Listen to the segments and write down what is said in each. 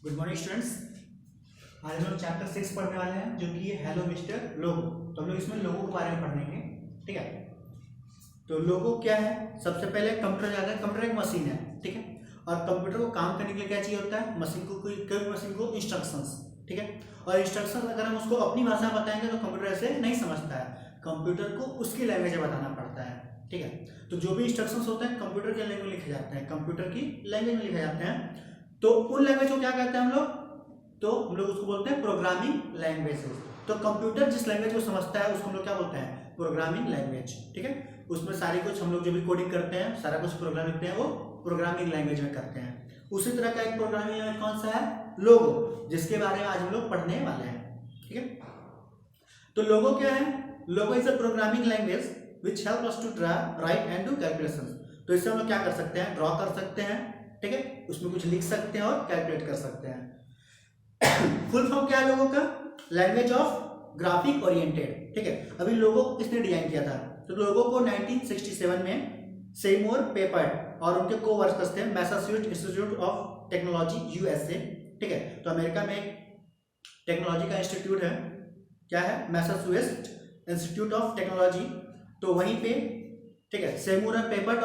Good morning students. आज हम लोग चैप्टर 6 पढ़ने वाले हैं जो कि है हेलो मिस्टर लोगो। तो हम लोग इसमें लोगों के बारे में पढ़ेंगे। ठीक है, तो लोगो क्या है? सबसे पहले कंप्यूटर जाता है। कंप्यूटर एक मशीन है, ठीक है, और कंप्यूटर को काम करने के लिए क्या चाहिए होता है? मशीन को कोई मशीन को इंस्ट्रक्शंस, ठीक है। और इंस्ट्रक्शंस अगर हम उसको अपनी भाषा में बताएंगे तो कंप्यूटर ऐसे नहीं समझता है, कंप्यूटर को उसकी लैंग्वेज में बताना पड़ता है, ठीक है। तो जो भी इंस्ट्रक्शंस होते हैं कंप्यूटर के लैंग्वेज में लिखे जाते हैं, कंप्यूटर की लैंग्वेज में लिखे जाते हैं। तो उन लैंग्वेज को क्या कहते हैं हम लोग? तो हम लोग उसको बोलते हैं प्रोग्रामिंग लैंग्वेजेस। तो कंप्यूटर जिस लैंग्वेज को समझता है उसको हम लोग क्या बोलते हैं? प्रोग्रामिंग लैंग्वेज, ठीक है। उसमें सारी कुछ हम लोग जो भी कोडिंग करते हैं, सारा कुछ प्रोग्राम लिखते हैं, वो प्रोग्रामिंग लैंग्वेज में करते हैं। उसी तरह का एक प्रोग्रामिंग लैंग्वेज कौन सा है? लोगो, जिसके बारे में आज हम लोग पढ़ने वाले हैं, ठीक है। तो लोगो क्या है? Logo is a programming language which help us to draw, write and do calculations. तो इससे हम लोग क्या कर सकते हैं? ड्रॉ कर सकते हैं, ठीक है, उसमें कुछ लिख सकते हैं और कैलकुलेट कर सकते हैं। फुल फॉर्म क्या है लोगों का? लैंग्वेज ऑफ ग्राफिक ओरिएंटेड, ठीक है। अभी लोगो किसने डिजाइन किया था? तो लोगो को 1967 में सेमोर पेपर्ट और उनके को वर्कर्स थे, Massachusetts institute of technology USA, ठीक है। तो अमेरिका में एक टेक्नोलॉजी का इंस्टीट्यूट है, क्या है? Massachusetts institute of technology. तो वहीं पे, ठीक है, सेमोर पेपर्ट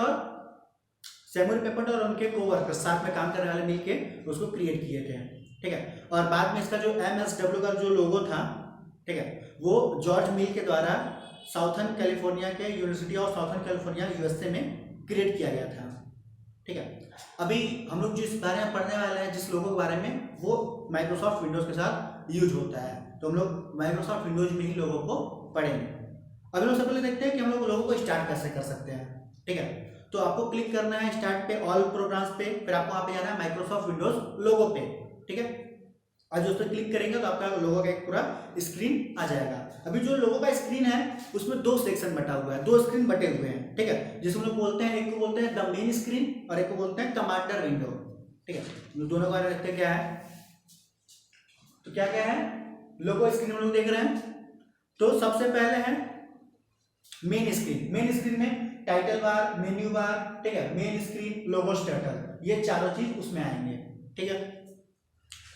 और उनके को वर्कर्स साथ में काम करने वाले मिलके उसको क्रिएट किए थे, ठीक है। और बाद में इसका जो MSW का जो लोगो था, ठीक है, वो जॉर्ज मिल के द्वारा साउथर्न कैलिफोर्निया के university of southern California USA में क्रिएट किया गया था, ठीक है। अभी हम लोग जिस बारे में पढ़ने वाले हैं, जिस लोगो के बारे में, वो माइक्रोसॉफ्ट विंडोज के साथ यूज होता है। तो हम लोग माइक्रोसॉफ्ट विंडोज में ही लोगों को पढ़ेंगे। अभी लोग सबसे पहले देखते हैं कि हम लोग लोगों को स्टार्ट कैसे कर सकते हैं, ठीक है। तो आपको क्लिक करना है स्टार्ट पे, ऑल प्रोग्राम्स पे, फिर आपको वहां पे जाना है माइक्रोसॉफ्ट विंडोज लोगो पे, ठीक है। आज उस पर क्लिक करेंगे तो आपका लोगो का एक पूरा स्क्रीन आ जाएगा। अभी जो लोगो का स्क्रीन है उसमें दो सेक्शन बटा हुआ है, दो स्क्रीन बटे हुए हैं, ठीक है, जिसको लोग बोलते हैं, एक को बोलते हैं द मेन स्क्रीन और एक को बोलते हैं कमांडर विंडो, ठीक है। दोनों के बारे में देखते हैं क्या है। तो क्या क्या है लोगो स्क्रीन हम लोग देख रहे हैं। तो सबसे पहले है मेन स्क्रीन। मेन स्क्रीन में टाइटल बार, मेन्यू बार, ठीक है, मेन स्क्रीन, लोगो स्टार्टर, ये चारों चीज उसमें आएंगे, ठीक है।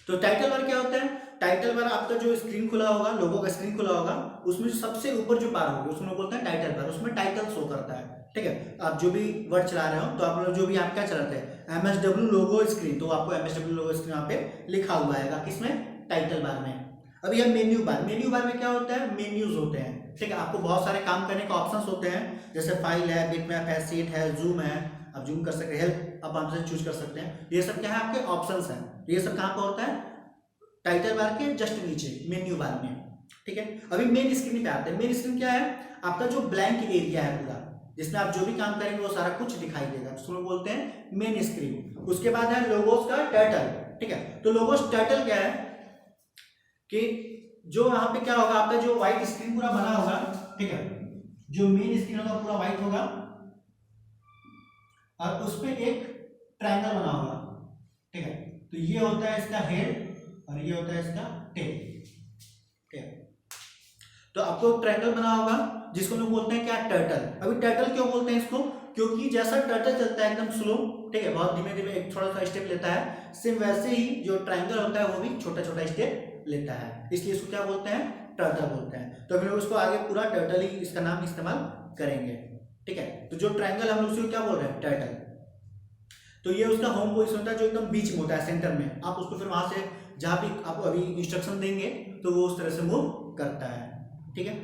तो टाइटल बार क्या होता है? टाइटल बार आपका जो स्क्रीन खुला होगा, लोगो का स्क्रीन खुला होगा, उसमें सबसे ऊपर जो बार होगी उसमें बोलते हैं टाइटल बार, उसमें टाइटल शो करता है, ठीक है। आप जो भी वर्ड चला रहे हो, तो आप लोग जो भी आप क्या चलाते हैं, MSW लोगो स्क्रीन, तो आपको MSW लोगो स्क्रीन यहाँ पे लिखा हुआ आएगा, किसमें? टाइटल बार में। अभी यह मेन्यू बार, मेन्यू बार में क्या होता है? मेन्यूज होते हैं, ठीक है। आपको बहुत सारे काम करने का ऑप्शंस होते हैं, जैसे फाइल है, बिटमैप है, शीट है, जूम है, आप जूम कर सकते हैं, हेल्प आप ऑप्शन चूज कर सकते हैं। ये सब क्या है? आपके ऑप्शंस हैं। ये सब कहाँ पर होता है? टाइटल बार के जस्ट नीचे मेन्यू बार में, ठीक है। अभी मेन स्क्रीन पे आते हैं। मेन स्क्रीन क्या है? आपका जो ब्लैंक एरिया है पूरा, जिसमें आप जो भी काम करेंगे वो सारा कुछ दिखाई देगा, उसको बोलते हैं मेन स्क्रीन। उसके बाद है लोगोस का टाइटल, ठीक है। तो लोगोस टाइटल क्या है कि जो यहाँ पे क्या होगा, आपका जो व्हाइट स्क्रीन पूरा बना होगा, ठीक है, जो मेन स्क्रीन होगा पूरा व्हाइट होगा और उस पर एक ट्रायंगल बना होगा, ठीक है। तो ये होता है इसका हेड और ये होता है इसका टेल, ठीक है। तो आपको ट्रायंगल बना होगा जिसको लोग बोलते हैं क्या? टर्टल। अभी टर्टल क्यों बोलते हैं इसको? क्योंकि जैसा टर्टल चलता है एकदम स्लो, ठीक है, बहुत धीमे धीमे एक थोड़ा सा स्टेप लेता है, सेम वैसे ही जो ट्रायंगल होता है वो भी छोटा छोटा स्टेप लेता है, इसलिए इसको क्या बोलते हैं? टर्टल बोलते हैं। तो हम लोग इसको आगे पूरा टर्टल ही इसका नाम इस्तेमाल करेंगे, ठीक है। तो जो ट्रायंगल हम लोग क्या बोल रहे हैं? टर्टल। तो ये उसका होम पोजीशन होता है जो एकदम बीच में होता है, सेंटर में। आप उसको फिर वहां से जहां भी आप अभी इंस्ट्रक्शन देंगे तो वो उस तरह से मूव करता है, ठीक है।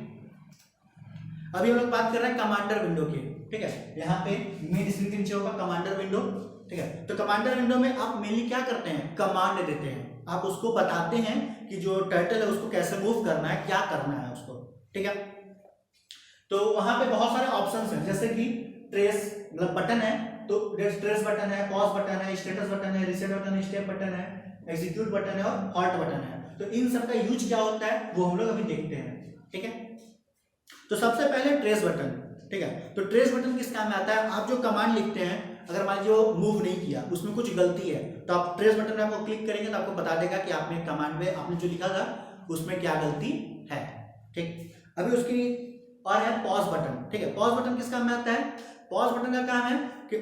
अभी हम लोग बात कर रहे हैं कमांडर विंडो की, ठीक है। यहाँ पे मेन स्क्रीन के नीचे होगा कमांडर विंडो, ठीक है। तो कमांडर विंडो में आप मेनली क्या करते हैं? कमांड देते हैं, आप उसको बताते हैं कि जो टर्टल है उसको कैसे मूव करना है, क्या करना है उसको, ठीक है। तो वहां पे बहुत सारे ऑप्शंस हैं, जैसे कि ट्रेस मतलब बटन है, तो ट्रेस बटन है, पॉज बटन है, स्टेटस बटन है, रीसेट बटन है, स्टेप बटन है, एग्जीक्यूट बटन है और हॉल्ट बटन है। तो इन सब का यूज क्या होता है वो हम लोग अभी देखते हैं, ठीक है। तो सबसे पहले ट्रेस बटन, ठीक है। तो ट्रेस बटन किस काम में आता है? आप जो कमांड लिखते हैं, अगर मान लीजिए वो मूव नहीं किया, उसमें कुछ गलती है, तो आप ट्रेस बटन में आपको क्लिक करेंगे तो आपको बता देगा कि आपने कमांड में आपने जो लिखा था उसमें क्या गलती है, ठीक। अभी उसकी और है पॉज बटन, ठीक है। पॉज बटन किस काम में आता है? पॉज बटन का काम है कि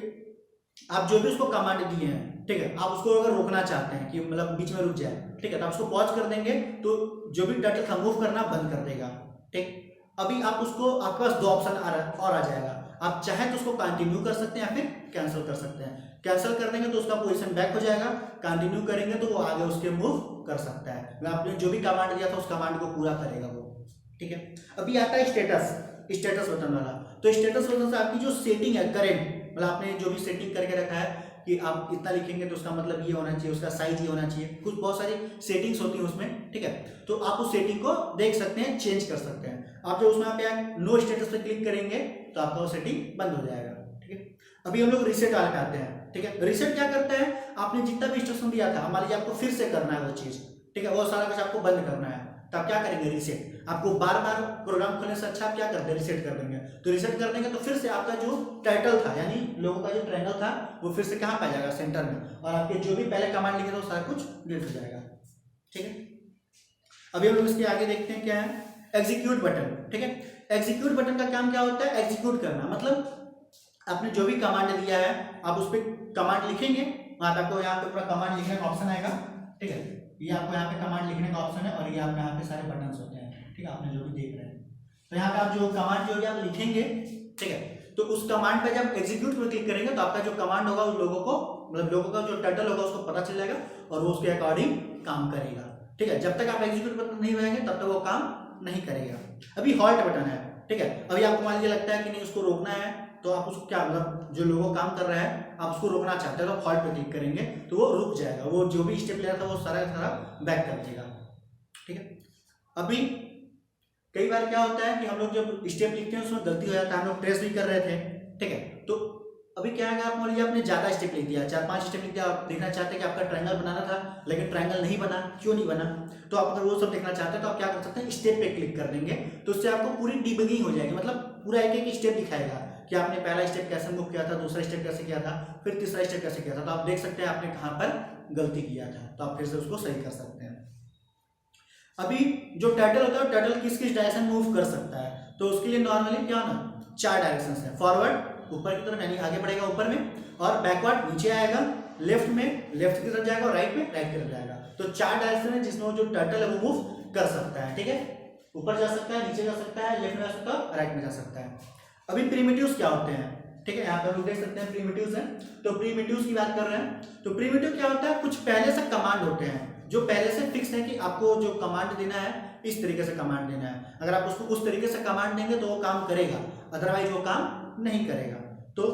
आप जो भी उसको कमांड दिए हैं, ठीक है, आप उसको अगर रोकना चाहते हैं कि मतलब बीच में रुक जाए, ठीक है, तो आप उसको पॉज कर देंगे तो जो भी टर्टल था मूव करना बंद कर देगा। ठीक, अभी आप उसको, आपके पास दो ऑप्शन और आ जाएगा, आप चाहे तो उसको कंटिन्यू कर सकते हैं या फिर कैंसिल कर सकते हैं। कैंसिल कर देंगे तो उसका पोजीशन बैक हो जाएगा, कंटिन्यू करेंगे तो वो आगे उसके मूव कर सकता है, आपने जो भी कमांड दिया था उस कमांड को पूरा करेगा वो। ठीक है, अभी आता है स्टेटस बटन वाला। तो स्टेटस बटन से आपकी जो सेटिंग है करेंट, मतलब आपने जो भी सेटिंग करके रखा है कि आप इतना लिखेंगे तो उसका मतलब ये होना चाहिए, उसका साइज ये होना चाहिए, कुछ बहुत सारी सेटिंग्स होती हैं उसमें। ठीक है, तो आप उस सेटिंग को देख सकते हैं, चेंज कर सकते हैं। आप जो उसमें पे नो स्टेटस पे क्लिक करेंगे तो आपका वो सेटिंग बंद हो जाएगा। ठीक है, अभी हम लोग रिसेट वाले पे आते हैं। ठीक है, रिसेट क्या करता है, आपने जितना भी इंस्ट्रक्शन दिया था, मान लीजिए आपको फिर से करना है वो चीज, ठीक है, वो सारा कुछ आपको बंद करना है, तो आप क्या करेंगे, रिसेट। आपको बार बार प्रोग्राम खोलने से अच्छा आप क्या करते हैं, रिसेट कर देंगे। तो रिसेट कर देंगे तो फिर से आपका जो टाइटल था, यानी लोगों का जो ट्रायंगल था, वो फिर से कहाँ पाया जाएगा, सेंटर में, और आपके जो भी पहले कमांड लिखे थे वो सारा कुछ डिलीट हो जाएगा। ठीक है, अभी हम लोग इसके आगे देखते हैं क्या है, एग्जीक्यूट बटन। ठीक है, एग्जीक्यूट बटन का काम क्या होता है, एग्जीक्यूट करना, मतलब आपने जो भी कमांड दिया है आप उस पर कमांड लिखेंगे, वहां पे आपको यहाँ पे पूरा कमांड लिखने का ऑप्शन आएगा। ठीक है, ये आपको यहाँ पे कमांड लिखने का ऑप्शन है, और ये आपके यहाँ पे सारे बटन्स होते हैं। ठीक है, आपने जो भी देख रहे हैं, तो यहाँ पे आप जो कमांड जो भी आप लिखेंगे, ठीक है, तो उस कमांड पे जब एग्जीक्यूट पर क्लिक करेंगे तो आपका जो कमांड होगा उस लोगों को, मतलब लोगों का जो टाइटल होगा उसको पता चल जाएगा और वो उसके अकॉर्डिंग काम करेगा। ठीक है, जब तक आप एग्जीक्यूट बटन नहीं रहेंगे तब तक वो काम नहीं करेगा। अभी हॉल्ट बटन है। ठीक है, अभी आपको मान लीजिए लगता है कि नहीं उसको रोकना है, तो आप उसको क्या, मतलब जो लोगों काम कर रहा है आप उसको रोकना चाहते हैं तो हॉल्ट पे क्लिक करेंगे तो वो रुक जाएगा, वो जो भी स्टेप ले रहा था वो सारा सारा बैक कर देगा। ठीक है, अभी कई बार क्या होता है कि हम लोग जब स्टेप लिखते हैं उसमें गलती हो जाता है, हम लोग ट्रेस भी कर रहे थे। ठीक है, तो अभी क्या है, आप मान लीजिए आपने ज्यादा स्टेप लिख दिया, 4-5 स्टेप लिख दिया, आप देखना चाहते हैं कि आपका ट्रायंगल बनाना था लेकिन ट्रायंगल नहीं बना, क्यों नहीं बना, तो आप अगर वो सब देखना चाहते हैं तो आप क्या कर सकते हैं, स्टेप पे क्लिक कर देंगे, तो उससे आपको पूरी डिबगिंग हो जाएगी, मतलब पूरा एक एक स्टेप दिखाएगा कि आपने पहला स्टेप कैसे मूव किया था, दूसरा स्टेप कैसे किया था, फिर तीसरा स्टेप कैसे किया था, तो आप देख सकते हैं आपने कहाँ पर गलती किया था, तो आप फिर से उसको सही कर सकते हैं। अभी जो टाइटल होता है, टाइटल किस किस डायरेक्शन मूव कर सकता है, तो उसके लिए नॉर्मली क्या ना 4 डायरेक्शन है, फॉरवर्ड ऊपर की तरफ यानी आगे बढ़ेगा ऊपर में, और बैकवर्ड नीचे आएगा, लेफ्ट में लेफ्ट की तरफ जाएगा, और राइट में राइट की तरफ जाएगा। तो 4 डायरेक्शन है जिसमें जो टाइटल है वो मूव कर सकता है। ठीक है, ऊपर जा सकता है, नीचे जा सकता है, लेफ्ट में जा सकता है, राइट में जा सकता है। अभी प्रीमिटिव्स क्या होते हैं, ठीक है, यहाँ पे हम देख सकते हैं प्रीमिटिव्स हैं, तो प्रीमिटिव्स की बात कर रहे हैं। तो प्रीमिटिव क्या होता है, कुछ पहले से कमांड होते हैं जो पहले से फिक्स है कि आपको जो कमांड देना है इस तरीके से कमांड देना है, अगर आप उसको उस तरीके से कमांड देंगे तो वो काम करेगा, अदरवाइज वो काम नहीं करेगा। तो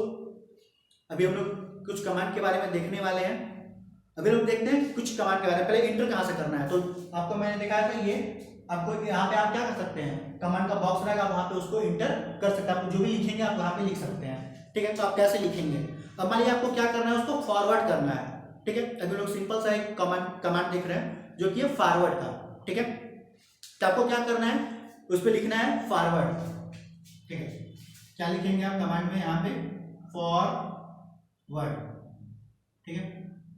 अभी हम लोग कुछ कमांड के बारे में देखने वाले हैं। अभी लोग देखते हैं कुछ कमांड के बारे में, पहले इंटर कहाँ से करना है, तो आपको मैंने दिखाया था, ये आपको यहाँ पे आप क्या कर सकते हैं, कमांड का बॉक्स रहेगा वहां पे उसको इंटर कर सकते हैं, आप जो भी लिखेंगे आप वहां पे लिख सकते हैं। ठीक है, तो आप कैसे लिखेंगे, अब मान लीजिए आपको क्या करना है, उसको फॉरवर्ड करना है। ठीक है, अभी लोग सिंपल सा एक कमांड देख रहे हैं जो कि है फॉरवर्ड का। ठीक है, तो आपको क्या करना है, उस पर लिखना है फॉरवर्ड। ठीक है, क्या लिखेंगे आप कमांड में, यहाँ पे फॉरवर्ड। ठीक है,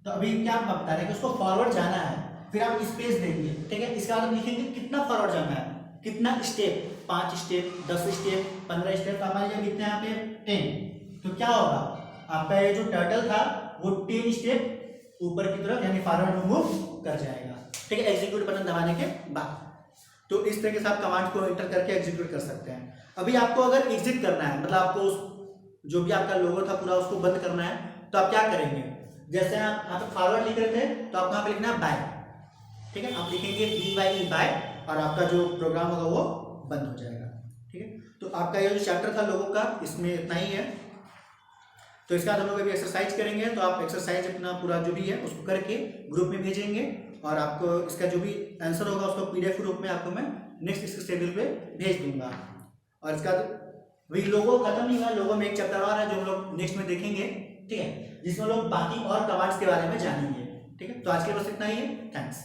तो अभी क्या आप बता रहे हैं कि उसको फॉरवर्ड जाना है, फिर आप स्पेस देंगे। ठीक है, इसके बाद आप लिखेंगे कितना फॉरवर्ड जाना है, कितना स्टेप, 5 स्टेप, 10 स्टेप, 15 स्टेप, हमारे यहाँ कितने यहाँ पे 10। तो क्या होगा, आपका ये जो टर्टल था वो 10 स्टेप ऊपर की तरफ यानी फॉरवर्ड में मूव कर जाएगा। ठीक है, एग्जीक्यूट बटन दबाने के बाद। तो इस तरीके से आप कमांड को एंटर करके एग्जीक्यूट कर सकते हैं। अभी आपको अगर एग्जिट करना है, मतलब आपको उस जो भी आपका लोगो था पूरा उसको बंद करना है, तो आप क्या करेंगे, जैसे आप यहाँ पे फॉरवर्ड लिख रहे थे तो आपको यहाँ पे लिखना है बाय। ठीक है, आप लिखेंगे BY बाय, और आपका जो प्रोग्राम होगा वो बंद हो जाएगा। ठीक है, तो आपका ये जो चैप्टर था लोगों का इसमें इतना ही है। तो इसके बाद हम लोग अभी एक्सरसाइज करेंगे, तो आप एक्सरसाइज अपना पूरा जो भी है उसको करके ग्रुप में भेजेंगे, और आपको इसका जो भी आंसर होगा उसको PDF रूप में आपको मैं नेक्स्ट इसके शेड्यूल पे भेज दूंगा। और इसका वही लोगो खत्म नहीं हुआ, लोगो में एक चैप्टर और है जो हम लोग नेक्स्ट में देखेंगे। ठीक है, जिसमें लोग बाकी और कमांड्स के बारे में जानेंगे। ठीक है, तो आज के बस इतना ही है, थैंक्स।